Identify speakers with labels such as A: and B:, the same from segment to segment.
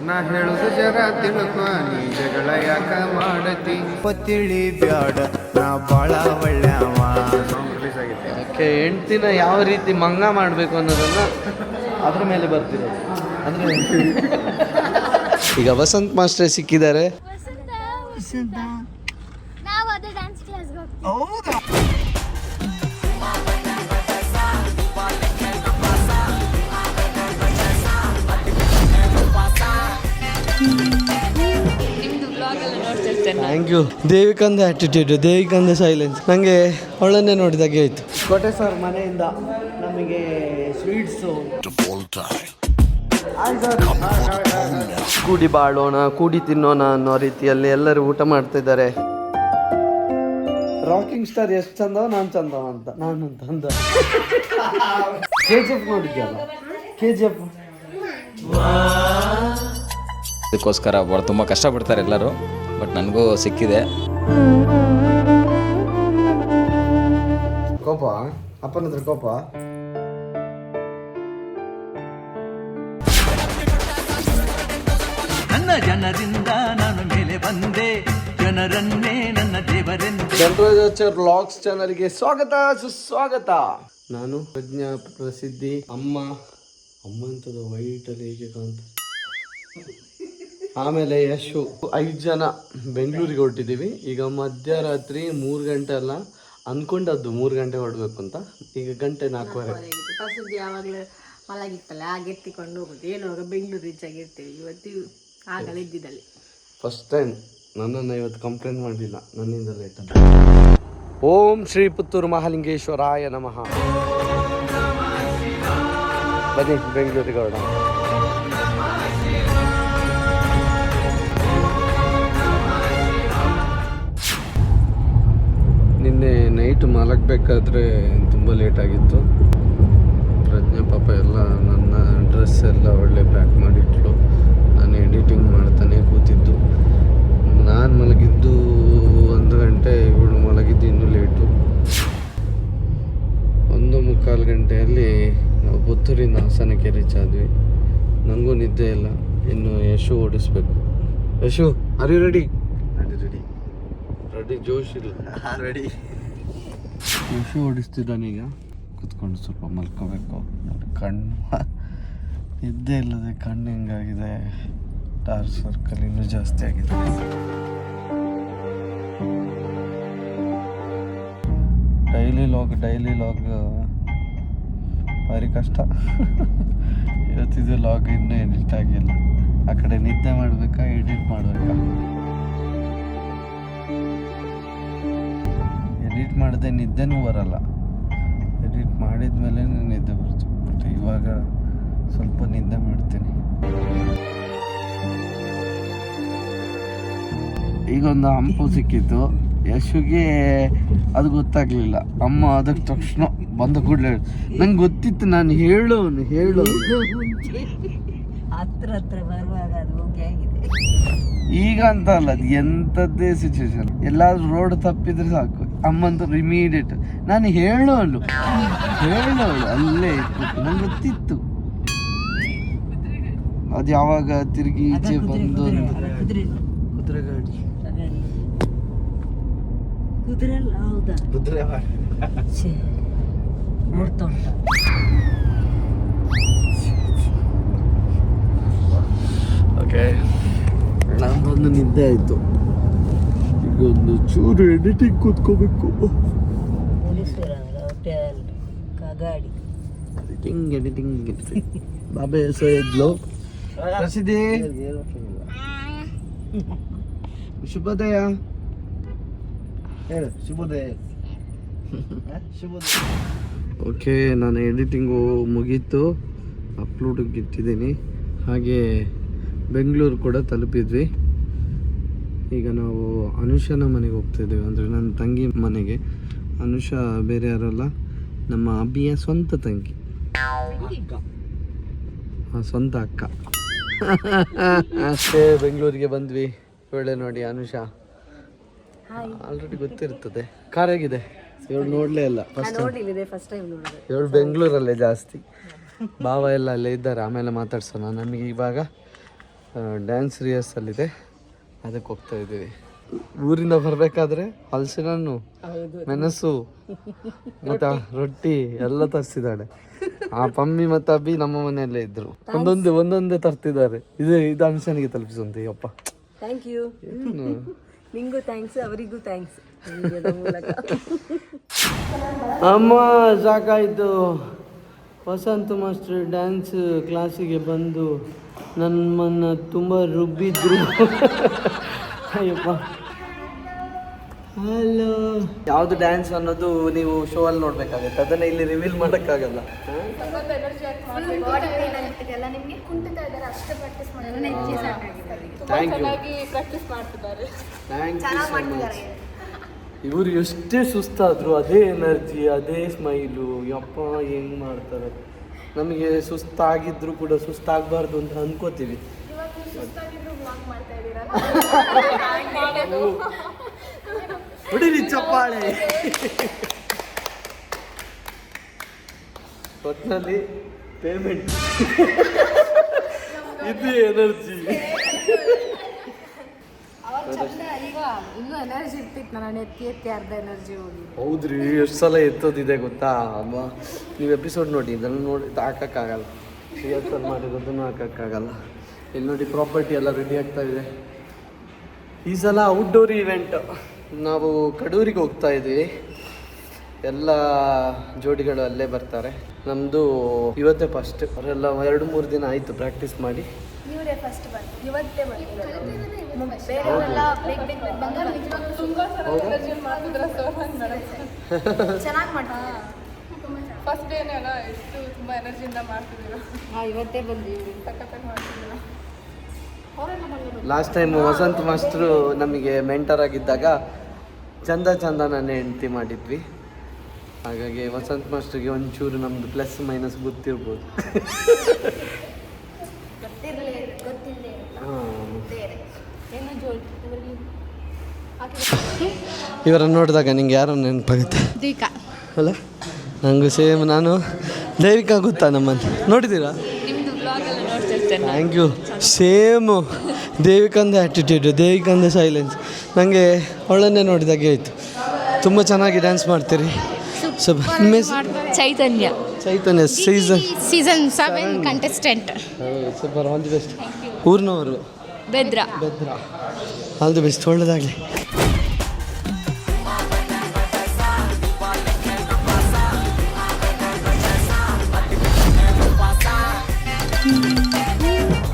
A: ನಾ ಹೇಳುದು ಜರ ತಿಳ್ಕೊ ನೀ ಜಗಳ ಯಾಕ ಮಾಡತಿ ಪತಿಳಿ ಬ್ಯಾಡ ನಾ ಬಾಳ ಒಳ್ಳೆವ ರಿಲೀಸ್ ಆಗೈತೆ.
B: ಅದಕ್ಕೆ ಹೆಂಡ್ತಿನ ಯಾವ ರೀತಿ ಮಂಗ ಮಾಡಬೇಕು ಅನ್ನೋದನ್ನ ಅದ್ರ ಮೇಲೆ ಬರ್ತಿರೋದು. ಅಂದರೆ ಈಗ ವಸಂತ್ ಮಾಸ್ಟರ್ ಸಿಕ್ಕಿದ್ದಾರೆ.
C: ನಾವು ಅದೇ ಡ್ಯಾನ್ಸ್ ಕ್ಲಾಸ್ಗೆ ಹೋಗ್ತೀವಿ.
B: Thank you. ದೇವಿಕಂದ ಆ್ಯಟಿಟ್ಯೂಡ್, ದೇವಿಕಂದ ಸೈಲೆನ್ಸ್. ನನಗೆ ಅವಳನ್ನೇ ನೋಡಿದಾಗೆ ಆಯಿತು. ಕೋಟೆ ಸರ್ ಮನೆಯಿಂದ ನಮಗೆ ಸ್ವೀಟ್ಸು, ಕೂಡಿ ಬಾಳೋಣ, ಕೂಡಿ ತಿನ್ನೋಣ ಅನ್ನೋ ರೀತಿಯಲ್ಲಿ ಎಲ್ಲರೂ ಊಟ ಮಾಡ್ತಿದ್ದಾರೆ. ರಾಕಿಂಗ್ ಸ್ಟಾರ್ ಎಷ್ಟು ಚಂದವ ನಾನು ಚಂದವ ಅಂತ ನಾನು ಅಂತ ಅಂದ. KGF ನೋಡಿದ್ಯಲ್ಲ, KGF.
D: ಅದಕ್ಕೋಸ್ಕರ ತುಂಬ ಕಷ್ಟಪಡ್ತಾರೆ ಎಲ್ಲರೂ, ಬಟ್ ನನಗೂ ಸಿಕ್ಕಿದೆ.
B: ಕೋಪ ಅಪ್ಪನ ಹತ್ರ ಕೋಪ.
E: ನನ್ನ ಜನರಿಂದ ನಾನು ಮೇಲೆ ಬಂದೆ, ಜನರನ್ನೇ ನನ್ನ ದೇವರೆಂದೆ.
B: ಜನರಾಜಾಚಾರ್ ವ್ಲಾಗ್ಸ್ ಚಾನಲ್ಗೆ ಸ್ವಾಗತ ಸುಸ್ವಾಗತ. ನಾನು ಪ್ರಜ್ಞಾ, ಪ್ರಸಿದ್ಧಿ, ಅಮ್ಮ ಅಂತದ ವೈಟಲ್ಲಿ ಹೇಗೆ ಕಾಣ್ತಾರೆ. ಆಮೇಲೆ ಯಶು, 5 ಜನ ಬೆಂಗಳೂರಿಗೆ ಹೊರಟಿದ್ದೀವಿ. ಈಗ ಮಧ್ಯರಾತ್ರಿ 3 ಗಂಟೆ ಅಲ್ಲ, ಅಂದ್ಕೊಂಡದ್ದು 3 ಗಂಟೆ ಹೊರಡ್ಬೇಕು ಅಂತ. ಈಗ 4:15.
F: ಪ್ರಸಿದ್ಧಿ ಯಾವಾಗಲೂ ಮಲಗಿತ್ತಲ್ಲ, ಆಗ ಎತ್ತಿಕೊಂಡು ಹೋಗೋದು. ಏನೋಗ ಬೆಂಗಳೂರು ರೀಚ್ ಆಗಿರ್ತೀವಿ. ಇವತ್ತು ಆಗಲೇ ಇದ್ದಿದ್ದಲ್ಲಿ
B: ಫಸ್ಟ್ ಟೈಮ್ ನನ್ನನ್ನು ಇವತ್ತು ಕಂಪ್ಲೇಂಟ್ ಮಾಡಲಿಲ್ಲ, ನನ್ನಿಂದ ಲೇಟ್ ಅಂತ. ಓಂ ಶ್ರೀ ಪುತ್ತೂರು ಮಹಾಲಿಂಗೇಶ್ವರಾಯ ನಮಃ. ಬನ್ನಿ ಬೆಂಗಳೂರಿಗೆ ಹೊರಡ. ನಿನ್ನೆ ನೈಟ್ ಮಲಗಬೇಕಾದ್ರೆ ತುಂಬ ಲೇಟಾಗಿತ್ತು. ಪ್ರಜ್ಞೆ ಪಾಪ ಎಲ್ಲ ನನ್ನ ಡ್ರೆಸ್ ಎಲ್ಲ ಒಳ್ಳೆ ಪ್ಯಾಕ್ ಮಾಡಿಟ್ಲು. ನಾನು ಎಡಿಟಿಂಗ್ ಮಾಡ್ತಾನೆ ಕೂತಿದ್ದು. ನಾನು ಮಲಗಿದ್ದು 1 ಗಂಟೆ, ಇವಳು ಮಲಗಿದ್ದು ಇನ್ನೂ ಲೇಟು. 1:15 ಗಂಟೆಯಲ್ಲಿ ನಾವು ಪುತ್ತೂರಿಂದ ಹಾಸನಕ್ಕೆ ರೀಚ್ ಆದ್ವಿ. ನನಗೂ ನಿದ್ದೆ ಇಲ್ಲ, ಇನ್ನು ಯಶು ಓಡಿಸ್ಬೇಕು. Yashu, are you ready? Ready ಜೋಶ್ ಇಲ್ಲ.
A: ರೆಡಿ.
B: ಯಶು ಓಡಿಸ್ತಿದ್ದಾನೀಗ. ಕುತ್ಕೊಂಡು ಸ್ವಲ್ಪ ಮಲ್ಕೋಬೇಕು. ಕಣ್ಣು ನಿದ್ದೆ ಇಲ್ಲದೆ ಕಣ್ಣು ಹೆಂಗಾಗಿದೆ, ಡಾರ್ಕ್ ಸರ್ಕಲ್ ಇನ್ನೂ ಜಾಸ್ತಿ ಆಗಿದೆ. ಡೈಲಿ ಲಾಗ್ ಭಾರಿ ಕಷ್ಟ. ಇವತ್ತಿದು ಲಾಗ್ ಇನ್ನೂ ಎಡಿಟ್ ಆಗಿಲ್ಲ. ಆ ಕಡೆ ನಿದ್ದೆ ಮಾಡಬೇಕಾ, ಎಡಿಟ್ ಮಾಡಬೇಕಾ? ಎಡಿಟ್ ಮಾಡಿದೆ ನಿದ್ದೆನೂ ಬರಲ್ಲ. ಎಡಿಟ್ ಮಾಡಿದ ಮೇಲೆ ನಿದ್ದೆ ಬರುತ್ತೆ. ಬಟ್ ಇವಾಗ ಸ್ವಲ್ಪ ನಿದ್ದೆ ಮಾಡ್ತೀನಿ. ಈಗ ಒಂದು ಹಂಪು ಸಿಕ್ಕಿತ್ತು. ಯಶುಗೆ ಅದು ಗೊತ್ತಾಗ್ಲಿಲ್ಲ. ಅಮ್ಮ ಅದಕ್ಕೆ ತಕ್ಷಣ ಬಂದ ಕೂಡಲೇ ನಂಗೆ ಗೊತ್ತಿತ್ತು. ನಾನು ಹೇಳು
F: ಹತ್ರ ಬರುವಾಗ ಅದು ಹೋಗಿ ಆಗಿದೆ.
B: ಈಗ ಅಂತ ಅಲ್ಲ, ಅದು ಎಂಥದ್ದೇ ಸಿಚುವೇಶನ್. ಎಲ್ಲಾದ್ರೂ ರೋಡ್ ತಪ್ಪಿದ್ರೆ ಸಾಕು, ಅಮ್ಮಂತ ಇಮಿಡಿಯೇಟ್ ನಾನು ಹೇಳು ಅಲ್ಲೇ ಇತ್ತು. ನಂಗೆ ಗೊತ್ತಿತ್ತು ಅದು ಯಾವಾಗ ತಿರುಗಿ ಈಚೆ ಬಂದು. ಕುದುರೆ ಗಾಡಿ,
F: ಕುದುರೆಲ್ಲ ಹೌದಾ?
B: ಕುದುರೆ
F: ನೋಡ್ತಾ ಉಂಟು.
B: ಓಕೆ, ನಂದೊಂದು ನಿದ್ದೆ ಆಯಿತು. ಈಗ ಒಂದು ಚೂರು ಎಡಿಟಿಂಗ್ ಕೂತ್ಕೋಬೇಕು.
F: ಗಾಡಿ
B: ಎಡಿಟಿಂಗ್ ಬಾಬೆ ಎದ್ಲು. ಪ್ರಸಿದ್ಧಿ, ಶುಭೋದಯ ಹೇಳು. ಶುಭೋದಯ. ಓಕೆ, ನಾನು ಎಡಿಟಿಂಗು ಮುಗೀತು, ಅಪ್ಲೋಡಿಗೆ ಇಟ್ಟಿದ್ದೀನಿ. ಹಾಗೆ ಬೆಂಗಳೂರು ಕೂಡ ತಲುಪಿದ್ವಿ. ಈಗ ನಾವು ಅನುಷನ ಮನೆಗೆ ಹೋಗ್ತಾಯಿದ್ದೀವಿ, ಅಂದರೆ ನನ್ನ ತಂಗಿ ಮನೆಗೆ. ಅನುಷ ಬೇರೆ ಯಾರಲ್ಲ, ನಮ್ಮ ಅಬ್ಬಿಯ ಸ್ವಂತ ತಂಗಿ, ಸ್ವಂತ ಅಕ್ಕ. ಬೆಂಗಳೂರಿಗೆ ಬಂದ್ವಿ. ಒಳ್ಳೆ ನೋಡಿ ಅನುಷ ಆಲ್ರೆಡಿ ಗೊತ್ತಿರ್ತದೆ. ಕಾರ್ ಹೇಗಿದೆ? ಇವಳು ನೋಡಲೇ ಇಲ್ಲ, ಫಸ್ಟ್ ಟೈಮ್. ಇವಳು ಬೆಂಗಳೂರಲ್ಲೇ ಜಾಸ್ತಿ. ಭಾವ ಎಲ್ಲ ಅಲ್ಲೇ ಇದ್ದಾರೆ, ಆಮೇಲೆ ಮಾತಾಡ್ಸೋಣ. ನಮಗೆ ಇವಾಗ ಡ್ಯಾನ್ಸ್ ರಿಹರ್ಸಲ್ ಇದೆ, ಅದಕ್ಕೆ ಹೋಗ್ತಾ ಇದ್ದೀವಿ. ಊರಿಂದ ಬರಬೇಕಾದ್ರೆ ಹಲಸಿನ ಹಣ್ಣು, ಮೆಣಸು ಮತ್ತು ರೊಟ್ಟಿ ಎಲ್ಲ ತರಿಸಿದ್ದಾಳೆ. ಆ ಪಮ್ಮಿ ಮತ್ತು ಅಬ್ಬಿ ನಮ್ಮ ಮನೆಯಲ್ಲೇ ಇದ್ರು. ಒಂದೊಂದೇ ತರ್ತಿದ್ದಾರೆ. ಇದು ಅನುಷನಿಗೆ ತಲುಪಿಸುವಂತೆ. ಅಪ್ಪ
F: ಥ್ಯಾಂಕ್ ಯು. ನಿಂಗೂ ಥ್ಯಾಂಕ್ಸ್, ಅವರಿಗೂ ಥ್ಯಾಂಕ್ಸ್.
B: ಅಮ್ಮ ಸಾಕಾಯಿತು. ವಸಂತ ಮಾಸ್ಟರ್ ಡ್ಯಾನ್ಸ್ ಕ್ಲಾಸಿಗೆ ಬಂದು ನಮ್ಮನ್ನು ತುಂಬ ರುಬ್ಬಿದ್ರು. ಅಯ್ಯಪ್ಪ. ಹಲೋ. ಯಾವುದು ಡ್ಯಾನ್ಸ್ ಅನ್ನೋದು ನೀವು ಶೋ ಅಲ್ಲಿ ನೋಡ್ಬೇಕಾಗತ್ತೆ, ಅದನ್ನ ಇಲ್ಲಿ ರಿವೀಲ್ ಮಾಡೋಕ್ಕಾಗಲ್ಲ. ಇವರು ಎಷ್ಟೇ ಸುಸ್ತಾದ್ರು ಅದೇ ಎನರ್ಜಿ, ಅದೇ ಸ್ಮೈಲು. ಯಪ್ಪ ಹೆಂಗ್ ಮಾಡ್ತಾರೆ. ನಮಗೆ ಸುಸ್ತಾಗಿದ್ರು ಕೂಡ ಸುಸ್ತಾಗಬಾರ್ದು ಅಂತ ಅನ್ಕೋತೀವಿ. ಹೊಡಿರಿ ಚಪ್ಪಾಳೆ. ಒಟ್ಟಿನಲ್ಲಿ ಪೇಮೆಂಟ್ ಇದು ಎನರ್ಜಿ.
F: ಇನ್ನೂ ಎನರ್ಜಿ ಇರ್ತಿತ್ತು, ನಾನು ಎತ್ತಿ ಅರ್ಧ ಎನರ್ಜಿ ಹೋಗಿ.
B: ಹೌದ್ರಿ, ಎಷ್ಟು ಸಲ ಎತ್ತೋದಿದೆ ಗೊತ್ತಾ ಅಮ್ಮ. ನೀವು ಎಪಿಸೋಡ್ ನೋಡಿ, ಇದನ್ನು ನೋಡಿ ಹಾಕೋಕ್ಕಾಗಲ್ಲ. ರಿಹರ್ಸಲ್ ಮಾಡಿರೋದನ್ನು ಹಾಕೋಕ್ಕಾಗಲ್ಲ. ಇಲ್ಲಿ ನೋಡಿ ಪ್ರಾಪರ್ಟಿ ಎಲ್ಲ ರೆಡಿ ಆಗ್ತಾ ಇದೆ. ಈ ಸಲ ಔಟ್ಡೋರ್ ಈವೆಂಟ್. ನಾವು ಕಡೂರಿಗೆ ಹೋಗ್ತಾ ಇದ್ದೀವಿ. ಎಲ್ಲ ಜೋಡಿಗಳು ಅಲ್ಲೇ ಬರ್ತಾರೆ. ನಮ್ಮದು ಇವತ್ತೇ ಫಸ್ಟ್. ಅವರೆಲ್ಲ 2-3 ದಿನ ಆಯಿತು ಪ್ರಾಕ್ಟೀಸ್ ಮಾಡಿ.
C: ಇವರೇ ಫಸ್ಟ್ ಬಂದು ಇವತ್ತೇ ಚೆನ್ನಾಗಿ ಮಾಡ್ತಾರೆ.
F: ಫಸ್ಟ್ ಡೇನೇ ಅಲ್ಲ, ಎಷ್ಟು ತುಂಬ ಎನರ್ಜಿಯಿಂದ ಮಾಡ್ತಿದ್ದೀರ. ಇವತ್ತೇ ಬಂದು ಸಖತ್ತಾಗಿ ಮಾಡ್ತಿದ್ದೀರ.
B: ಲಾಸ್ಟ್ ಟೈಮ್ ವಸಂತ ಮಾಸ್ಟ್ರು ನಮಗೆ ಮೆಂಟರ್ ಆಗಿದ್ದಾಗ ಚಂದ ನನ್ನ ಹೆಂಡ್ತಿ ಮಾಡಿದ್ವಿ. ಹಾಗಾಗಿ ವಸಂತ ಮಾಸ್ಟ್ರಿಗೆ ಒಂಚೂರು ನಮ್ಮದು ಪ್ಲಸ್ ಮೈನಸ್ ಗೊತ್ತಿರ್ಬೋದು. ಇವರನ್ನು ನೋಡಿದಾಗ ನಿಂಗೆ ಯಾರು ನೆನಪಾಗುತ್ತೆ?
C: ದೀಕಾ
B: ಅಲ್ಲ, ನನಗೂ ಸೇಮ್. ನಾನು ದೈವಿಕ ಗೊತ್ತಾ ನಮ್ಮನ್ನು ನೋಡಿದ್ದೀರಾ? Thank you. ಸೇಮು ದೇವಿಕಂದ ಆ್ಯಟಿಟ್ಯೂಡು, ದೇವಿಕಂದ ಸೈಲೆನ್ಸ್. ನನಗೆ ಅವಳನ್ನೇ ನೋಡಿದಾಗೆ ಆಯಿತು. ತುಂಬ ಚೆನ್ನಾಗಿ ಡ್ಯಾನ್ಸ್ ಮಾಡ್ತೀರಿ.
C: Chaitanya season 7 contestant.
B: Super, all the best. ಊರಿನವರು
C: ಬೆದ್ರ.
B: ಆಲ್ ದಿ ಬೆಸ್ಟ್, ಒಳ್ಳೆಯದಾಗಲಿ.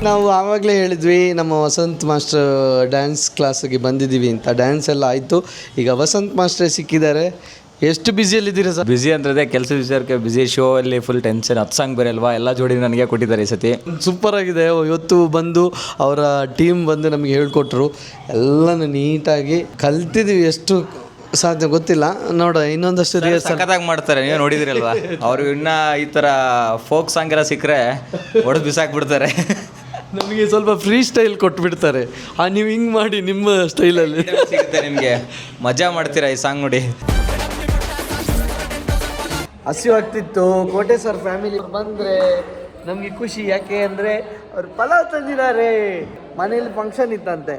B: ನಾವು ಆವಾಗಲೇ ಹೇಳಿದ್ವಿ ನಮ್ಮ ವಸಂತ್ ಮಾಸ್ಟರ್ ಡ್ಯಾನ್ಸ್ ಕ್ಲಾಸಿಗೆ ಬಂದಿದ್ದೀವಿ ಅಂತ. ಡ್ಯಾನ್ಸ್ ಎಲ್ಲ ಆಯಿತು. ಈಗ ವಸಂತ್ ಮಾಸ್ಟ್ರೇ ಸಿಕ್ಕಿದ್ದಾರೆ. ಎಷ್ಟು ಬ್ಯುಸಿಯಲ್ಲಿದ್ದೀರಾ ಸರ್?
D: ಬ್ಯುಸಿ ಅಂದ್ರೆ ಕೆಲಸ ವಿಚಾರಕ್ಕೆ ಬ್ಯುಸಿ. ಶೋ ಅಲ್ಲಿ ಫುಲ್ ಟೆನ್ಷನ್. 10 ಸಾಂಗ್ ಬೇರೆ ಅಲ್ವಾ, ಎಲ್ಲ ಜೋಡಿ ನನಗೆ ಕೊಟ್ಟಿದ್ದಾರೆ ಈ ಸತಿ.
B: ಸೂಪರ್ ಆಗಿದೆ. ಇವತ್ತು ಬಂದು ಅವರ ಟೀಮ್ ಬಂದು ನಮಗೆ ಹೇಳ್ಕೊಟ್ರು. ಎಲ್ಲನೂ ನೀಟಾಗಿ ಕಲ್ತಿದ್ದೀವಿ. ಎಷ್ಟು ಸಾಧ್ಯ ಗೊತ್ತಿಲ್ಲ, ನೋಡ ಇನ್ನೊಂದಷ್ಟು
D: ಸಖತ್ತಾಗಿ ಮಾಡ್ತಾರೆ. ನೀವು ನೋಡಿದಿರಲ್ವಾ, ಅವ್ರಿಗೆ ಇನ್ನ ಈ ಥರ ಫೋಕ್ ಸಾಂಗ್ ಎಲ್ಲ ಸಿಕ್ಕರೆ ಹೊಡೆದು ಬಿಸಾಕ್ಬಿಡ್ತಾರೆ.
B: ನಮಗೆ ಸ್ವಲ್ಪ ಫ್ರೀ ಸ್ಟೈಲ್ ಕೊಟ್ಬಿಡ್ತಾರೆ. ನೀವು ಹಿಂಗೆ ಮಾಡಿ ನಿಮ್ಮ ಸ್ಟೈಲಲ್ಲಿ
D: ಸಿಗುತ್ತೆ ನಿಮಗೆ. ಮಜಾ ಮಾಡ್ತೀರಾ ಈ ಸಾಂಗ್ ನೋಡಿ.
B: ಹಸಿವಾಗ್ತಿತ್ತು. ಕೋಟೆ ಸರ್ ಫ್ಯಾಮಿಲಿ ಬಂದರೆ ನಮಗೆ ಖುಷಿ. ಯಾಕೆ ಅಂದರೆ ಅವ್ರು ಪಲಾವ್ ತಂದಿದ್ದಾರೆ. ಮನೇಲಿ ಫಂಕ್ಷನ್ ಇತ್ತಂತೆ,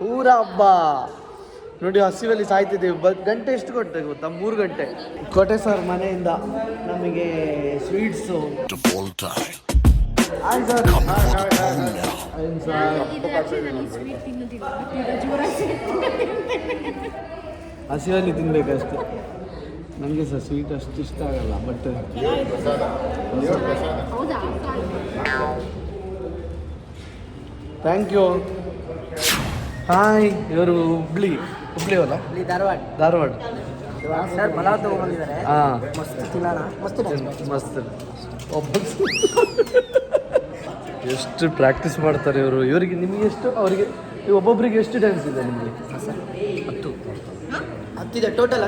B: ಊರ ಹಬ್ಬ. ನೋಡಿ ಹಸಿವಲ್ಲಿ ಸಾಯ್ತಿದ್ದೀವಿ. ಗಂಟೆ ಎಷ್ಟು ಕೊಟ್ಟೆ ಗೊತ್ತಾ? 3 ಗಂಟೆ. ಕೋಟೆ ಸರ್ ಮನೆಯಿಂದ ನಮಗೆ ಸ್ವೀಟ್ಸು. ಹಸಿವಲ್ಲಿ ತಿನ್ಬೇಕಷ್ಟೆ. ನನಗೆ ಸಹ ಸ್ವೀಟ್ ಅಷ್ಟು ಇಷ್ಟ ಆಗಲ್ಲ, ಬಟ್ ಥ್ಯಾಂಕ್ ಯು. ಹಾಯ್, ಇವರು ಹುಬ್ಳಿ ಅವಲ್ಲ? ಧಾರವಾಡ.
F: ಸರ್ ಪಲಾವ್ ತಗೊಂಡ್ಬಂದಿದ್ದಾರೆ.
B: ಹಾಂ,
F: ಮಸ್ತ್ ತಿನ್ನೋಣ.
B: ಮಸ್ತ್. ಎಷ್ಟು ಪ್ರಾಕ್ಟೀಸ್ ಮಾಡ್ತಾರೆ ಇವರು. ಇವರಿಗೆ ನಿಮಗೆ ಎಷ್ಟು, ಅವರಿಗೆ ಒಬ್ಬೊಬ್ಬರಿಗೆ ಎಷ್ಟು ಡ್ಯಾನ್ಸ್ ಇದೆ ನಿಮಗೆ?
F: 10 ಇದೆ ಟೋಟಲ್.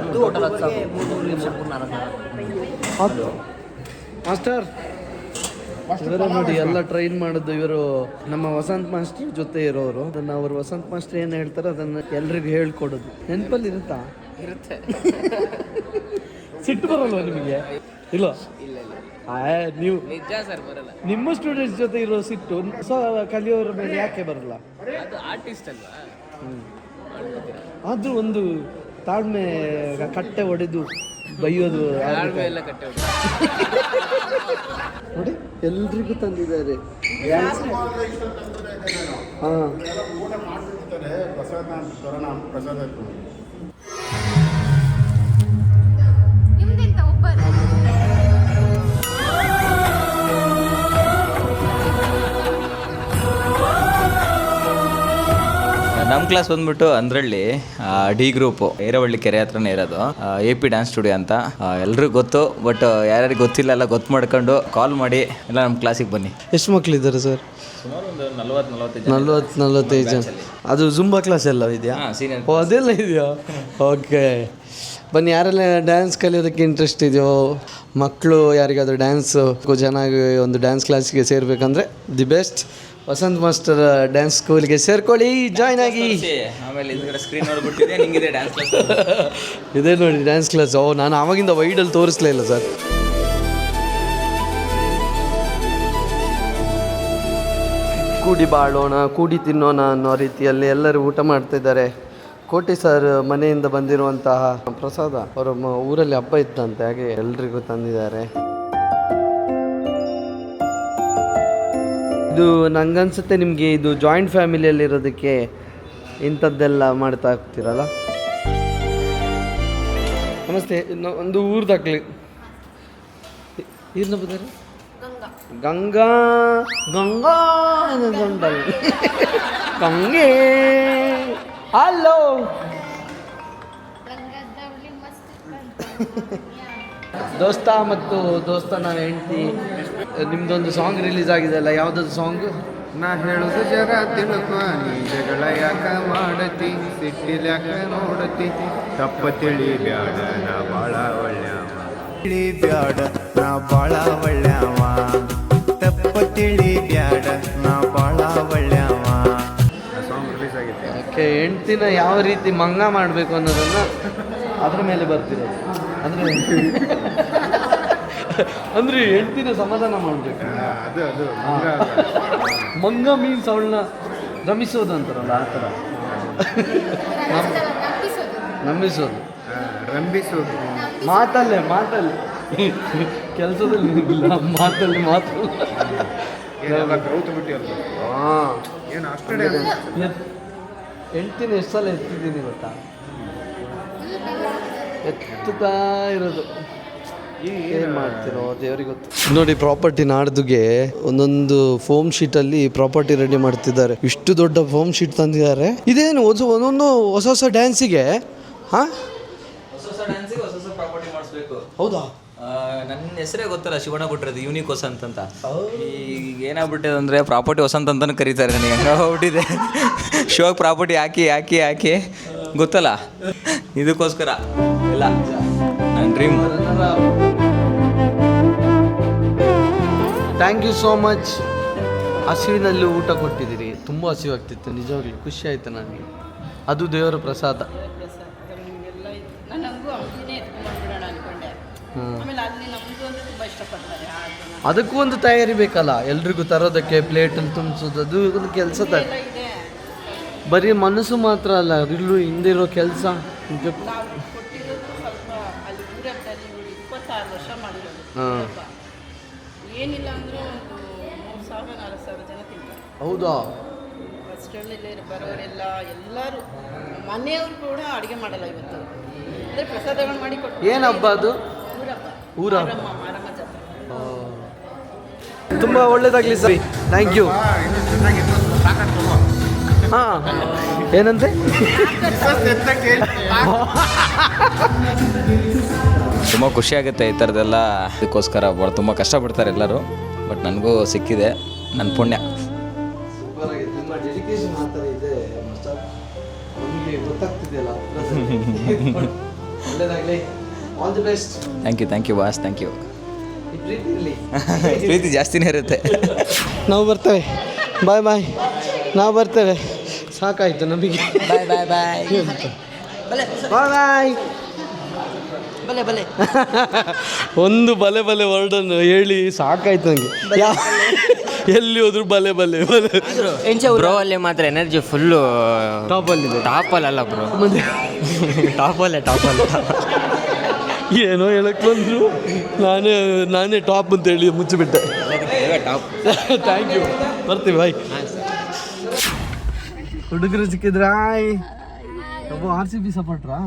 F: 10
B: ಮಾಸ್ಟರ್ ಇವರೇ ನೋಡಿ ಎಲ್ಲ ಟ್ರೈನ್ ಮಾಡೋದು. ಇವರು ನಮ್ಮ ವಸಂತ್ ಮಾಸ್ಟರ್ ಜೊತೆ ಇರೋರು. ಅದನ್ನು ಅವರು ವಸಂತ್ ಮಾಸ್ಟರ್ ಏನು ಹೇಳ್ತಾರೆ ಅದನ್ನು ಎಲ್ರಿಗೂ ಹೇಳ್ಕೊಡೋದು. ನೆನಪಲ್ಲಿ ಇರುತ್ತಾ?
F: ಇರುತ್ತೆ.
B: ಸಿಟ್ಟು ಬರಲ್ವ ನಿಮಗೆ? ಇಲ್ಲ. ನೀವು ನಿಜ ಸರ್ ಬರಲ್ಲ. ನಿಮ್ಮ ಸ್ಟೂಡೆಂಟ್ಸ್ ಜೊತೆ ಇರೋ ಸಿಟ್ಟು ಸೊ ಕಲಿಯೋರ ಮೇಲೆ ಯಾಕೆ ಬರಲ್ಲ?
G: ಅದು ಆರ್ಟಿಸ್ಟ್ ಅಲ್ವಾ.
B: ಆದ್ರೂ ಒಂದು ತಾಳ್ಮೆ ಕಟ್ಟೆ ಹೊಡೆದು ಬೈಯೋದು
G: ಎಲ್ಲ ಕಟ್ಟೆ
B: ನೋಡಿ ಎಲ್ರಿಗೂ ತಂದಿದ್ದಾರೆ. ಹಾಂ
C: ನಿಮ್ದೆಂತ ಒಬ್ಬರು
D: ನಮ್ಮ ಕ್ಲಾಸ್ ಬಂದ್ಬಿಟ್ಟು ಅಂದ್ರಳ್ಳಿ ಡಿ ಗ್ರೂಪು ಏರವಳ್ಳಿ ಕೆರೆ ಹತ್ರನೇ ಇರೋದು AP ಡ್ಯಾನ್ಸ್ ಸ್ಟುಡಿಯೋ ಅಂತ. ಎಲ್ರಿಗೂ ಗೊತ್ತು, ಬಟ್ ಯಾರ್ಯಾರಿಗೆ ಗೊತ್ತಿಲ್ಲ ಎಲ್ಲ ಗೊತ್ತು ಮಾಡ್ಕೊಂಡು ಕಾಲ್ ಮಾಡಿ ಎಲ್ಲ ನಮ್ಮ ಕ್ಲಾಸಿಗೆ ಬನ್ನಿ.
B: ಎಷ್ಟು ಮಕ್ಕಳಿದ್ದಾರೆ ಸರ್?
D: ಸುಮಾರು ಒಂದು
B: 40-45 ಜನ. ಅದು ಜುಂಬಾ ಕ್ಲಾಸ್ ಎಲ್ಲ ಇದೆಯಾ?
D: ಸೀನಿಯರ್.
B: ಓ ಅದೆಲ್ಲ ಇದೆಯಾ? ಓಕೆ ಬನ್ನಿ. ಯಾರೆಲ್ಲ ಡ್ಯಾನ್ಸ್ ಕಲಿಯೋದಕ್ಕೆ ಇಂಟ್ರೆಸ್ಟ್ ಇದೆಯೋ, ಮಕ್ಕಳು ಯಾರಿಗಾದ್ರೂ ಡ್ಯಾನ್ಸು ಚೆನ್ನಾಗಿ ಒಂದು ಡ್ಯಾನ್ಸ್ ಕ್ಲಾಸಿಗೆ ಸೇರಬೇಕಂದ್ರೆ the best Vasanth master dance ಸ್ಕೂಲ್ಗೆ ಸೇರ್ಕೊಳ್ಳಿ, ಜಾಯ್ನ್ ಆಗಿ.
D: ಆಮೇಲೆ ಇದರ ಸ್ಕ್ರೀನ್ ನೋಡ್ಬಿಟ್ಟಿದೆ, ನಿಂಗಿದೆ ಡ್ಯಾನ್ಸ್ ಕ್ಲಾಸ್.
B: ಇದೇ ನೋಡಿ ಡ್ಯಾನ್ಸ್ ಕ್ಲಾಸ್. ನಾನು ಆವಾಗಿಂದ ವೈಡಲ್ಲಿ ತೋರಿಸ್ಲೇ ಇಲ್ಲ ಸರ್. ಕೂಡಿ ಬಾಳೋಣ, ಕೂಡಿ ತಿನ್ನೋಣ ಅನ್ನೋ ರೀತಿಯಲ್ಲಿ ಎಲ್ಲರೂ ಊಟ ಮಾಡ್ತಿದ್ದಾರೆ. ಕೋಟಿ ಸರ್ ಮನೆಯಿಂದ ಬಂದಿರುವಂತಹ ಪ್ರಸಾದ ಅವರ ಊರಲ್ಲಿ ಹಬ್ಬ ಇತ್ತಂತೆ, ಹಾಗೆ ಎಲ್ರಿಗೂ ತಂದಿದ್ದಾರೆ. ಇದು ನಂಗನ್ಸುತ್ತೆ ನಿಮಗೆ ಇದು ಜಾಯಿಂಟ್ ಫ್ಯಾಮಿಲಿಯಲ್ಲಿರೋದಕ್ಕೆ ಇಂಥದ್ದೆಲ್ಲ ಮಾಡ್ತಾ ಹೋಗ್ತೀರಲ್ಲ. ನಮಸ್ತೆ. ಒಂದು ಊರು ದಾಖಲೆ ಏನು ಬರ್ತಾರೆ? ಗಂಗಾ ಗಂಗಾ ಗಂಗೆ. ಹಲೋ ದೋಸ್ತ ಮತ್ತು ದೋಸ್ತನ ಹೆಂಡತಿ ನಿಮ್ದೊಂದು ಸಾಂಗ್ ರಿಲೀಸ್ ಆಗಿದೆ ಅಲ್ಲ, ಯಾವುದದು ಸಾಂಗ್?
A: ನಾ ಹೇಳುದು ಜರ ತಿಳ್ಕೊ, ನೀ ಜಗಳ ಯಾಕ ಮಾಡತಿ, ಸಿಟ್ಟಿಲ್ಯಾಕ ನೋಡತಿ, ತಪ್ಪ ತಿಳಿ ಬ್ಯಾಡ ನಾ ಬಾಳ ಒಳ್ಳ್ಯಾವ, ತಿಳಿ ಬ್ಯಾಡ ನಾ ಬಾಳ ಒಳ್ಳ್ಯಾವ, ತಪ್ಪ ತಿಳಿ ಬ್ಯಾಡ ನಾ ಬಾಳ ಒಳ್ಳ್ಯಾವ. ಸಾಂಗ್ ರಿಲೀಸ್ ಆಗಿದೆ.
B: ಓಕೆ, ಹೆಂಡ್ತಿನ ಯಾವ ರೀತಿ ಮಂಗ ಮಾಡಬೇಕು ಅನ್ನೋದನ್ನು ಅದ್ರ ಮೇಲೆ ಬರ್ತಿರೋದು. ಅಂದರೆ ಹೆಂಡ್ತಿನ ಸಮಾಧಾನ ಮಾಡಬೇಕು.
A: ಅದು
B: ಮಂಗ ಮೀನ್ಸ್ ಅವಳನ್ನ ರಮಿಸೋದು ಅಂತಾರಲ್ಲ, ಆ ಥರ ನಂಬಿಸೋದು,
A: ರಂಭಿಸೋದು.
B: ಮಾತಲ್ಲೇ ಕೆಲಸದಲ್ಲಿ ಇಲ್ಲ, ಮಾತಲ್ಲಿ ಮಾತು. ಹಾಂ,
A: ಏನು ಅಷ್ಟೇ
B: ಹೆಂಡ್ತಿನ ಎಷ್ಟು ಸಲ ಎತ್ತಿದ್ದೀನಿ ಗೊತ್ತಾ? ಎತ್ತುತ್ತಾ ಇರೋದು. ಏನು ಮಾಡ್ತಿರೋ ದೇವ್ರಿಗೆ ಗೊತ್ತು. ನೋಡಿ, ಪ್ರಾಪರ್ಟಿ ನಾಡ್ದುಗೆ ಒಂದೊಂದು ಫೋಮ್ ಶೀಟಲ್ಲಿ ಪ್ರಾಪರ್ಟಿ ರೆಡಿ ಮಾಡ್ತಿದ್ದಾರೆ. ಇಷ್ಟು ದೊಡ್ಡ ಫೋಮ್ ಶೀಟ್ ತಂದಿದ್ದಾರೆ. ಇದೇನು ಒಂದೊಂದು ಹೊಸ ಹೊಸ ಡ್ಯಾನ್ಸಿಗೆ? ಹಾಂ,
D: ಹೊಸ ಡ್ಯಾನ್ಸಿಗೆ ಹೊಸ ಪ್ರಾಪರ್ಟಿ ಮಾಡಿಸ್ಬೇಕು.
B: ಹೌದಾ?
D: ನನ್ನ ಹೆಸರೇ ಗೊತ್ತಲ್ಲ, ಶಿವಣ್ಣ ಕೊಟ್ಟಿರೋದು ಯೂನಿಕ್ ವಸಂತ್ ಅಂತ. ಈಗ ಏನಾಗ್ಬಿಟ್ಟಿದೆ ಅಂದರೆ ಪ್ರಾಪರ್ಟಿ ವಸಂತ್ ಅಂತಲೂ ಕರೀತಾರೆ. ನನಗೆ ಹಂಗೆ ಹೋಗ್ಬಿಟ್ಟಿದೆ. ಶೋಗೆ ಪ್ರಾಪರ್ಟಿ ಹಾಕಿ ಗೊತ್ತಲ್ಲ, ಇದಕ್ಕೋಸ್ಕರ ಎಲ್ಲ ನನ್ನ dream.
B: Thank you so much. ಹಸಿವಿನಲ್ಲಿ ಊಟ ಕೊಟ್ಟಿದ್ದೀರಿ, ತುಂಬ ಹಸಿವಾಗ್ತಿತ್ತು ನಿಜವಾಗ್ಲೂ. ಖುಷಿ ಆಯಿತು ನನಗೆ. ಅದು ದೇವರ ಪ್ರಸಾದ. ಅದಕ್ಕೂ ಒಂದು ತಯಾರಿ ಬೇಕಲ್ಲ, ಎಲ್ರಿಗೂ ತರೋದಕ್ಕೆ ಪ್ಲೇಟಲ್ಲಿ ತುಂಬಿಸೋದು, ಅದು ಒಂದು ಕೆಲಸ. ಬರೀ ಮನಸ್ಸು ಮಾತ್ರ ಅಲ್ಲ, ಇಲ್ಲೂ ಹಿಂದಿರೋ ಕೆಲಸ. ಹಾಂ,
F: ಏನಿಲ್ಲ ಅಂದರೂ ಒಂದು 3,000-4,000 ಜನ ತಿಂತಾರೆ.
B: ಹೌದಾ?
F: ಅಷ್ಟರಲ್ಲಿ ಬರೋರೆಲ್ಲ ಎಲ್ಲರೂ ಮನೆಯವರು ಕೂಡ ಅಡುಗೆ ಮಾಡಲ್ಲ ಇವತ್ತು. ಅಂದರೆ ಪ್ರಸಾದಗಳು ಮಾಡಿ ಕೊಟ್ಟು.
B: ಏನು ಹಬ್ಬ ಅದು? ಊರ
F: ಮಾರಮ್ಮ ಜಾತ್ರೆ.
B: ತುಂಬ ಒಳ್ಳೇದಾಗಲಿ ಸರ್. Thank you. ಹಾಂ, ಏನಂತೆ?
D: ತುಂಬ ಖುಷಿಯಾಗುತ್ತೆ ಈ ಥರದ್ದೆಲ್ಲ. ಅದಕ್ಕೋಸ್ಕರ ತುಂಬ ಕಷ್ಟಪಡ್ತಾರೆ ಎಲ್ಲರೂ, ಬಟ್ ನನಗೂ ಸಿಕ್ಕಿದೆ, ನನ್ನ ಪುಣ್ಯ.
B: ನಿಮ್ಮ ಡೆಡಿಕೇಶನ್ ಆ ಥರ ಇದೆ ಮಾಸ್ಟರ್, ನಮಗೆ ಗೊತ್ತಾಗ್ತಿದೆಯಲ್ಲ. ಒಳ್ಳೇದಾಗಲಿ, all the best.
D: Thank you boss, thank you.
B: ಪ್ರೀತಿ
D: ಪ್ರೀತಿ ಜಾಸ್ತಿನೇ ಇರುತ್ತೆ.
B: ನಾವು ಬರ್ತೇವೆ. ಬಾಯ್. ನಾವು ಬರ್ತೇವೆ. ಸಾಕಾಯ್ತು ನಮಗೆ. ಬಾಯ್.
F: ಬಲೆ ಬಲೆ
B: ಒಂದು ಬಲೆ ಬಲೆ ವರ್ಡನ್ನು ಹೇಳಿ ಸಾಕಾಯ್ತು ನನಗೆ. ಎಲ್ಲಿ ಹೋದ್ರು ಬಲೆ ಬಲೆ ಬಲೆ.
G: ಬ್ರೋ ಅಲ್ಲಿ ಮಾತ್ರ ಎನರ್ಜಿ ಫುಲ್ಲು
B: ಟಾಪಲ್ಲಿದೆ.
G: ಟಾಪಲ್ಲ ಬ್ರೋ, ಟಾಪಲ್ಲೇ.
B: ಏನೋ ಹೇಳಕ್ಕೆ ಬಂದರು, ನಾನೇ ಟಾಪ್ ಅಂತ ಹೇಳಿ ಮುಚ್ಚಿಬಿಟ್ಟೆ. ಥ್ಯಾಂಕ್ ಯು, ಬರ್ತೀವಿ ಬಾಯ್. ಹುಡುಗರು ಸಿಕ್ಕಿದ್ರಾಯ್. ಒಬ್ಬ RCB ಸಪೋರ್ಟ್ರಾ?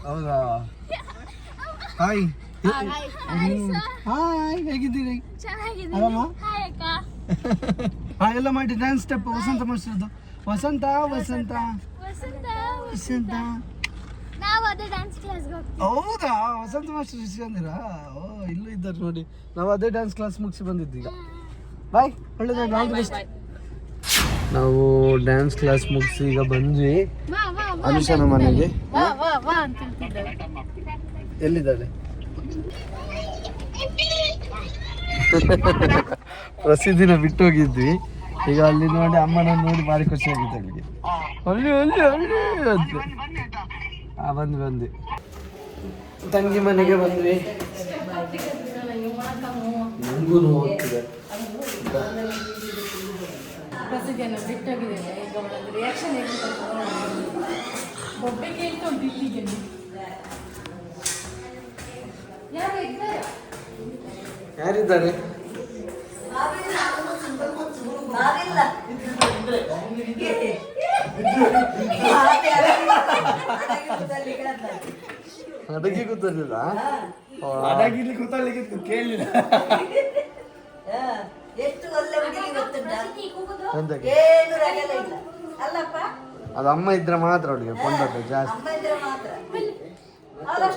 B: ಹೌದಾ? ಹಾಯ್ ಹಾಯ್, ಹೇಗಿದ್ದೀರಿ? ಆರಾಮ? ಎಲ್ಲ ಮಾಡಿ ಡ್ಯಾನ್ಸ್ ಸ್ಟೆಪ್ ವಸಂತ ಮಾಸ್ಟರ್ದು. ವಸಂತ ವಸಂತ ವಸಂತ.
C: ನಾವು ಅದೇ ಡ್ಯಾನ್ಸ್ ಕ್ಲಾಸ್ಗೆ ಹೋಗ್ತೀವಿ.
B: ಹೌದಾ? ವಸಂತ ಮಾಸ್ಟರ್ ಇಸ್ಕೊಂಡಿರಾ? ಓ, ಇಲ್ಲೂ ಇದ್ದಾರೆ ನೋಡಿ. ನಾವು ಅದೇ ಡ್ಯಾನ್ಸ್ ಕ್ಲಾಸ್ ಮುಗಿಸಿ ಬಂದಿದ್ದೀಗ. ಬಾಯ್, ಒಳ್ಳೆದಾಗಿ, ಆಲ್ ದಿ ಬೆಸ್ಟ್. ನಾವು ಡ್ಯಾನ್ಸ್ ಕ್ಲಾಸ್ ಮುಗಿಸಿ ಈಗ ಬಂದ್ವಿ ಅನುಷನ ಮನೆಗೆ.
C: ವಾ ಅಂತ ಹೇಳ್ತಿದ್ದಾರೆ.
B: ಎಲ್ಲಿದ್ದಾಳೆ? ಪ್ರಸಿದ್ಧಿನ ಬಿಟ್ಟು ಹೋಗಿದ್ವಿ. ಈಗ ಅಲ್ಲಿ ನೋಡಿ ಅಮ್ಮನ ನೋಡಿ ಭಾರಿ ಖುಷಿ ಆಗಿತ್ತು ಅವಳಿಗೆ. ಅಲ್ಲಿ ಅಲ್ಲಿ ಅಲ್ಲಿ ಅಂತ ಬಂದ್ವಿ. ತಂಗಿ ಮನೆಗೆ ಬಂದ್ವಿ. ನನಗೂ ನೋಡ್ತಿದೆ.
F: ಪ್ರಸಿದ್ಧಿಯನ್ನು ಬಿಟ್ಟೋಗಿದ್ದೇನೆ. ಈಗ ಅವಳದ್ದು ರಿಯಾಕ್ಷನ್ ಒಬ್ಬೆ ಕೇಳ್ತಾ ಉಂಟು ಇಲ್ಲಿಗೆ.
B: ಯಾರಿದ್ದಾರೆ? ಅಡಗಿ ಕೂತಲಿಲ್ಲ, ಅಡಗಿಲಿ ಕೂತಲಿಕ್ಕೆ ಕೇಳಲಿಲ್ಲ. ಅದು ಅಮ್ಮ ಇದ್ರೆ ಮಾತ್ರ ಅವಳಿಗೆ ಕೊಂಡದ್ದು ಜಾಸ್ತಿ.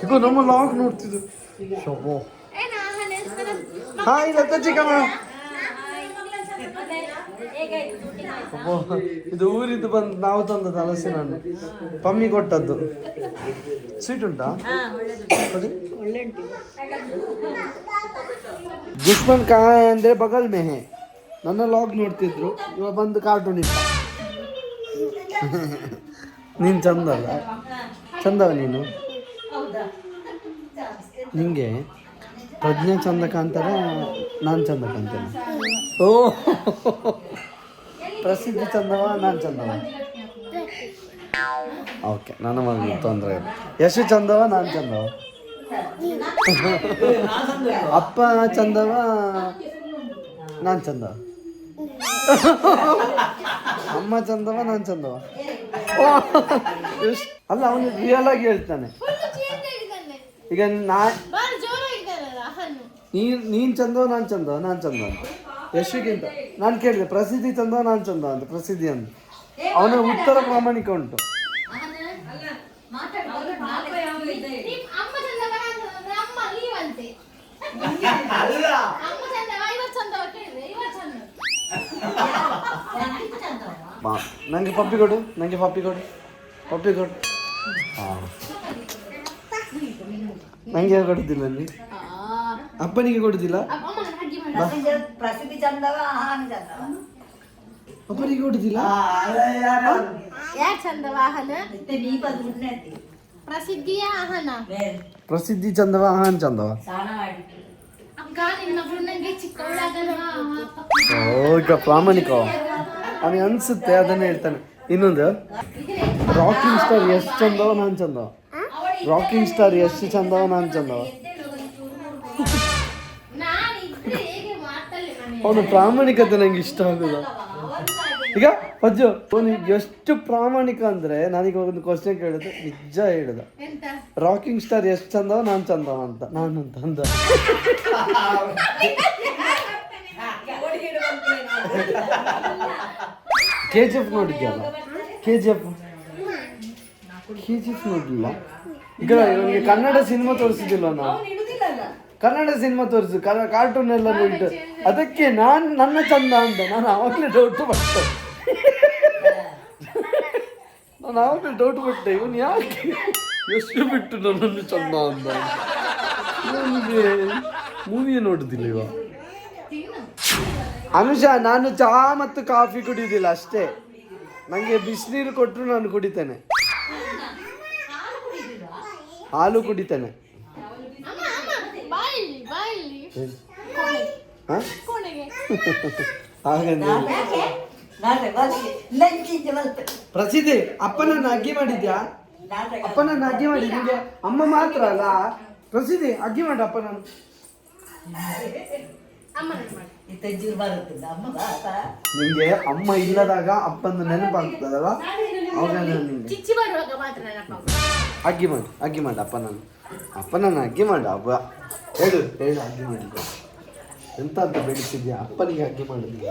B: ಇದು ನಮ್ಮ ಲಾಗ್ ನೋಡ್ತಿದ್ದು. ಶೋಭೋ ಹಾಯ್ ಲತಾ ಚಿಕ್ಕಮ್ಮ. ಇದು ಊರಿದ್ದು ಬಂದು ನಾವು ತಂದದ್ದು ಹಲಸಿನ ಹಣ್ಣು, ಪಮ್ಮಿ ಕೊಟ್ಟದ್ದು. ಸ್ವೀಟ್ ಉಂಟಾ? ದುಶ್ಮನ್ ಕಹಾ ಹೈ ಅಂದ್ರೆ ಬಗಲ್ ಮೇ ಹೇ. ನನ್ನ ಲಾಗ್ ನೋಡ್ತಿದ್ರು, ಇವಾಗ ಬಂದು ಕಾರ್ಟೂನ್ ಇದ್ದ. ನೀನು ಚಂದ ಅಲ್ಲ? ಚಂದವ ನೀನು? ನಿಂಗೆ ಪ್ರಜ್ಞೆ ಚಂದ ಕಾಣ್ತಾರೆ, ನಾನು ಚಂದ ಕಾಣ್ತೇನೆ. ಓ, ಪ್ರಸಿದ್ಧಿ ಚಂದವ, ನಾನು ಚಂದವ? ಓಕೆ, ನನ್ನ ಮಗ ತೊಂದರೆ ಇಲ್ಲ. ಯಶು ಚಂದವ, ನಾನು ಚಂದವ? ಅಪ್ಪ ಚಂದವ, ನಾನು ಚಂದವ? ಅಮ್ಮ ಚಂದವ, ನಾನು ಚಂದವ? ಅಲ್ಲ, ಅವನು ರಿಯಲ್ ಆಗಿ ಹೇಳ್ತಾನೆ. ಈಗ ನೀನ್ ಚಂದವ, ನಾನು ಚಂದವ? ನಾನು ಚಂದವ ಅಂತ. ಯಶುಗಿಂತ ನಾನು ಕೇಳಿದೆ ಪ್ರಸಿದ್ಧಿ ಚಂದವ, ನಾನು ಚಂದವ ಅಂತ. ಪ್ರಸಿದ್ಧಿ ಅಂತ ಅವನ ಉತ್ತರ ಪ್ರಾಮಾಣಿಕ ಉಂಟು. ನಂಗೆ ಪಪ್ಪಿ ಕೊಡು, ನಂಗೆ ಪಪ್ಪಿ ಕೊಡು, ಪಪ್ಪಿ ಕೊಡು. ನಂಗೆ ಕೊಡುದಿಲ್ಲ, ನೀ ಅಪ್ಪನಿಗೆ ಕೊಡುದಿಲ್ಲ?
H: ಪ್ರಸಿದ್ಧಿ ಚಂದವ,
B: ಅಪ್ಪನಿಗೆ ಕೊಡುದಿಲ್ಲ?
C: ಯಾಕೆ ಚಂದ ವಾಹನ? ಪ್ರಸಿದ್ಧಿಯ ಆಹನ.
B: ಪ್ರಸಿದ್ಧಿ ಚಂದವ, ಆಹನ್ ಚಂದವ?
C: ಅಕ್ಕ ನಿನ್ನ ನಂಗೆ ಚಿಕ್ಕವಳಾಗಲ್ವಾ?
B: ಈಗ ಪ್ರಾಮಾಣಿಕ ಅವನಿಗೆ ಅನ್ಸುತ್ತೆ, ಅದನ್ನೇ ಹೇಳ್ತಾನೆ. ಇನ್ನೊಂದು, ರಾಕಿಂಗ್ ಸ್ಟಾರ್ ಎಷ್ಟು ಚಂದವ, ನಾನು ಚಂದವ? ರಾಕಿಂಗ್ ಸ್ಟಾರ್ ಎಷ್ಟು ಚಂದವ, ನಾನು ಚಂದವ? ಅವನು ಪ್ರಾಮಾಣಿಕತೆ ನಂಗೆ ಇಷ್ಟ ಆಗುಲ್ಲ. ಈಗ ಪಜ್ಜು ಅವನಿಗೆ ಎಷ್ಟು ಪ್ರಾಮಾಣಿಕ ಅಂದ್ರೆ, ನಾನೀಗ ಒಂದು ಕ್ವಶನ್ ಕೇಳಿದೆ, ನಿಜ ಹೇಳಿದ. ರಾಕಿಂಗ್ ಸ್ಟಾರ್ ಎಷ್ಟು ಚಂದವ, ನಾನು ಚಂದವ ಅಂತ. ನಾನು ಅಂತ ಅಂದ. KGF ನೋಡಿದ್ಯಲ್ಲ? KGF ನೋಡಿಲ್ಲ? ಈಗ ಇವನಿಗೆ ಕನ್ನಡ ಸಿನಿಮಾ ತೋರಿಸಿದಿಲ್ವ ನಾವು? ಕನ್ನಡ ಸಿನಿಮಾ ತೋರಿಸು, ಕಾರ್ಟೂನ್ ಎಲ್ಲ ನೋಡಿಟ್ಟು ಅದಕ್ಕೆ ನನ್ನ ಚಂದ ಅಂತ ನಾನು ಆವಾಗಲೇ ಡೌಟ್ ಪಟ್ಟೆ. ಇವನು ಯಾಕೆ ಎಷ್ಟು ಬಿಟ್ಟು ನನ್ನನ್ನು ಚಂದ ಅಂದ? ನನಗೆ ಮೂವಿಯೇ ನೋಡುದಿಲ್ಲ ಇವ. ಅನುಷಾ, ನಾನು ಚಹಾ ಮತ್ತು ಕಾಫಿ ಕುಡಿಯುವುದಿಲ್ಲ ಅಷ್ಟೇ. ನನಗೆ ಬಿಸಿನೀರು ಕೊಟ್ಟರು ನಾನು ಕುಡಿತೇನೆ. ಹಾಲು ಕುಡಿತಾನೆ.
C: ಅಮ್ಮ ಬಾಯಿಲಿ
B: ಹಾ
C: ಕೋಣೆಗೆ
B: ಹಾಗಂದ್ರೆ ಪ್ರಸಿದ್ಧಿ ಅಪ್ಪನನ್ನ ಅಗ್ಗಿ ಮಾಡಿದ್ಯಾ? ಅಪ್ಪನನ್ನ ಅಗ್ಗಿ ಮಾಡಿ ನಿಂಗೆ ಅಮ್ಮ ಮಾತ್ರ ಅಲ್ಲ. ಪ್ರಸಿದ್ಧಿ ಅಗ್ಗಿ ಮಾಡು ಅಪ್ಪನನ್ನು. ನಿಂಗೆ ಅಮ್ಮ ಇಲ್ಲದಾಗ ಅಪ್ಪನ ನೆನಪಾಗ್ತದಲ್ಲ, ಅವಾಗ ನಿಂಗೆ
C: ಚಿಚ್ಚಿ ಬರುವಾಗ ಮಾತ್ರ ನೆನಪಾಗ.
B: ಅಗ್ಗಿ ಮಾಡು ಅಪ್ಪನನ್ನ ಅಗ್ಗಿ ಮಾಡು. ಅಬ್ಬ ಹೇಳು ಅಗ್ಗಿ ಮಾಡಿದ್ಯ ಎಂತ ಅಂತ ಬೆಳೆಸಿದ್ಯಾ? ಅಪ್ಪನಿಗೆ ಅಗ್ಗಿ ಮಾಡುದಿಲ್ಲ.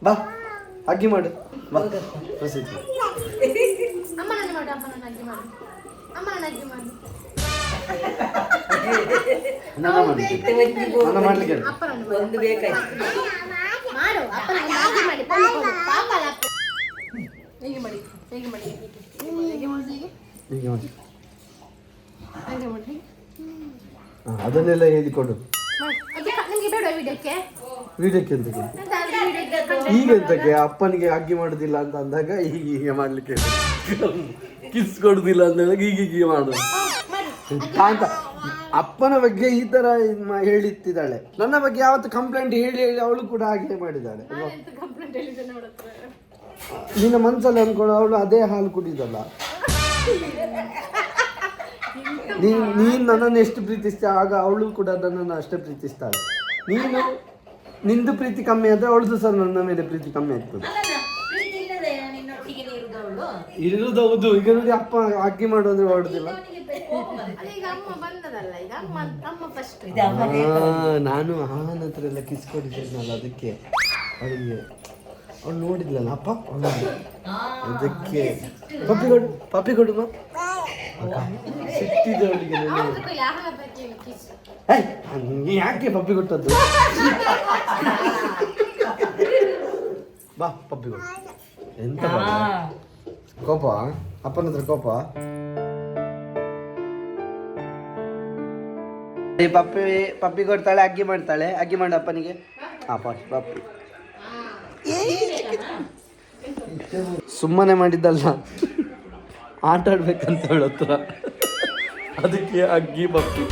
B: ಬಾ ಅಗ್ಗಿ ಮಾಡು ಬಾ ಪ್ರಸಿದ್ಧಿ.
C: ಅಮ್ಮನನ್ನು ಮಾಡು, ಅಮ್ಮನನ್ನು ಅಗ್ಗಿ ಮಾಡು, ಅಮ್ಮನನ್ನು ಅಗ್ಗಿ ಮಾಡು.
B: ನನ್ನ ಮಾಡ್ಲಿಕ್ಕೆ ಹೇಳು.
C: ಅಪ್ಪನನ್ನು ಮಾಡು, ಮಾಡು ಅಪ್ಪನನ್ನು ಅಗ್ಗಿ ಮಾಡಿ. ಪಾಪ ಅಲ್ಲ ಅಪ್ಪ. ಹೇಗೆ ಮಾಡಿ
B: ಹೀಗೆ ಮಾಡಿ. ಅದನ್ನೆಲ್ಲ ಹೇಳಿಕೊಡು.
C: ನಿಮಗೆ ಬೇಡ ವಿಡಿಯೋಕ್ಕೆ
B: ಎಂತಕ್ಕೆ ಈಗ ಎಂತಕ್ಕೆ ಅಪ್ಪನಿಗೆ ಅಗ್ಗಿ ಮಾಡುದಿಲ್ಲ ಅಂತ ಅಂದಾಗ ಹೀಗೆ ಮಾಡ್ಲಿಕ್ಕೆ ಕಿಸ್ ಕೊಡುದಿಲ್ಲ ಅಂದಾಗ ಹೀಗೆ ಮಾಡು ಅಂತ. ಅಪ್ಪನ ಬಗ್ಗೆ ಈ ತರ ಹೇಳಿತ್ತಿದ್ದಾಳೆ. ನನ್ನ ಬಗ್ಗೆ ಯಾವತ್ತು ಕಂಪ್ಲೇಂಟ್ ಹೇಳಿ ಅವಳು ಕೂಡ ಹಾಗೆ ಮಾಡಿದ್ದಾಳೆ. ನಿನ್ನ ಮನ್ಸಲ್ಲಿ ಅನ್ಕೊಂಡು ಅವಳು ಅದೇ ಹಾಲು ಕುಡಿದಲ್ಲ. ನೀನು ನನ್ನನ್ನು ಎಷ್ಟು ಪ್ರೀತಿಸ್ತೀಯ ಆಗ ಅವಳು ಕೂಡ ನನ್ನನ್ನು ಅಷ್ಟೇ ಪ್ರೀತಿಸ್ತಾಳೆ. ನಿಂದು ಪ್ರೀತಿ ಕಮ್ಮಿ ಆದ್ರೆ ಅವಳದು ಸಹ ನನ್ನ ಮೇಲೆ ಪ್ರೀತಿ ಕಮ್ಮಿ ಆಗ್ತದೆ. ಇರುವುದು ಹೌದು. ಈಗ ನೋಡಿ ಅಪ್ಪ ಅಗ್ಗಿ ಮಾಡೋದ್ರೆ ಹೊರಡುದಿಲ್ಲ. ನಾನು ಅವನ ಹತ್ರ ಎಲ್ಲ ಕಿಸ್ ಕೊಡಿದ್ದೇನಲ್ಲ, ಅದಕ್ಕೆ ಅವಳಿಗೆ ಅವಳು ನೋಡಿದ್ಲಲ್ಲ ಅಪ್ಪ, ಅದಕ್ಕೆ ಪಪ್ಪಿ ಕೊಡು ಸಿಟ್ಟಿದೆ ಅವಳಿಗೆ. ಯಾಕೆ ಪಪ್ಪಿ ಕೊಟ್ಟದ್ದು? ಬಾ ಪಪ್ಪಿ ಕೊಡು. ಎಂತ ಕೋಪ ಅಪ್ಪನ ಹತ್ರ ಕೋಪ. ಪಪ್ಪಿ ಕೊಡ್ತಾಳೆ, ಅಗ್ಗಿ ಮಾಡ್ತಾಳೆ. ಅಗ್ಗಿ ಮಾಡು ಅಪ್ಪನಿಗೆ. ಪಪ್ಪಿ ಸುಮ್ಮನೆ ಮಾಡಿದ್ದಲ್ಲ, ಆಟ ಆಡ್ಬೇಕಂತ ಹೇಳತ್ರ, ಅದಕ್ಕೆ ಅಗ್ಗಿ ಪಪ್ಪಿ.